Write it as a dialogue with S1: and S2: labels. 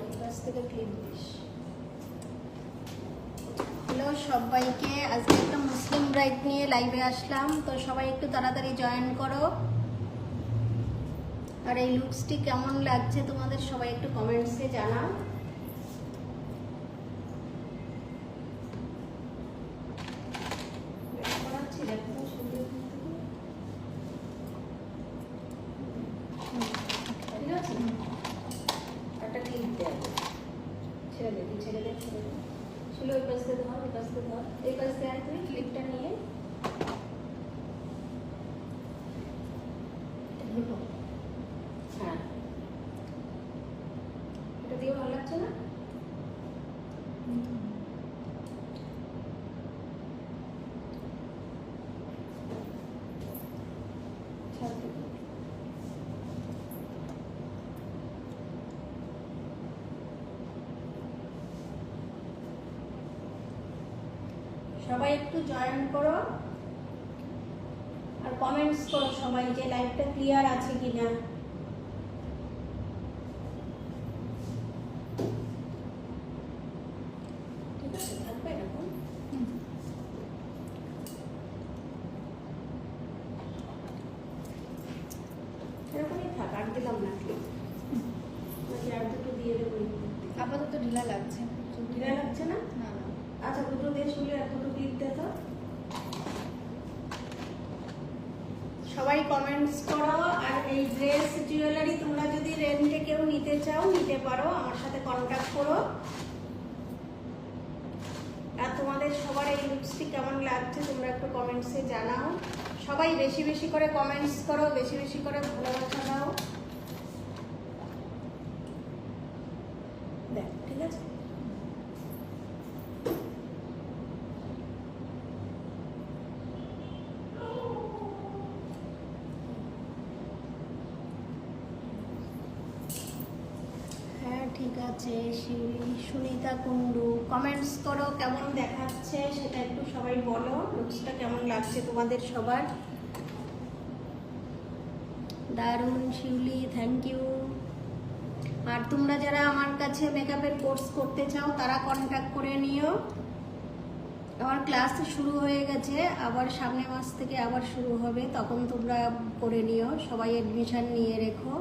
S1: এই পাশ থেকে clip this. Hello সবাইকে, আজকে একটা মুসলিম ব্রাইড নিয়ে লাইভে আসলাম, তো সবাই একটু তাড়াতাড়ি জয়েন করো। আর এই লুকসটি কেমন লাগছে তোমাদের সবাই একটু কমেন্টসে জানাও। একটা ক্লিপ দেয়, ছেড়ে দে, ছেড়ে দে, ছেড়ে দে। শুলে ওই পাশ থেকে ধর, ওই পাশ থেকে ধর, এই পাশ থেকে আর তুই ক্লিপটা নিয়ে হ্যাঁ, এটা দিয়ে ভালো লাগছে না? সবাই একটু জয়েন করো আর কমেন্টস করো সবাই যে লাইভটা ক্লিয়ার আছে কিনা। ঠিক আছে, থাকবে এরকম। এরকমই থাক, আর দিলাম না ক্লিপ, নাকি আর দুটো দিয়ে দেবো?
S2: আপাতত ঢিলা লাগছে।
S1: ঢিলা লাগছে না?
S2: না না,
S1: আচ্ছা, দুটো দিয়ে শুলে আর দুটো ক্লিপ দে তো। সবাই কমেন্টস করো। আর এই ড্রেস জুয়েলারি তোমরা যদি রেন্টে কেউ নিতে চাও নিতে পারো, আমার সাথে কন্ট্যাক্ট করো। আর তোমাদের সবার এই লুকসটি কেমন লাগছে তোমরা একটু কমেন্টসে জানাও। সবাই বেশি বেশি করে কমেন্টস করো, বেশি বেশি করে ভালোবাসা দাও। দেখ, ঠিক আছে। হ্যাঁ ঠিক আছে। সুনিতা কুন্ডু কমেন্টস করো, কেমন দেখাচ্ছে সেটা একটু সবাই বলো। লুকসটা কেমন লাগছে তোমাদের সবার? দারুণ শিউলি, থ্যাংক ইউ। আর তোমরা যারা আমার কাছে মেকআপের কোর্স করতে চাও তারা কন্ট্যাক্ট করে নিও। আমার ক্লাস শুরু হয়ে গেছে, আবার সামনের মাস থেকে আবার শুরু হবে, তখন তোমরা করে নিও। সবাই অ্যাডমিশন নিয়ে রেখো।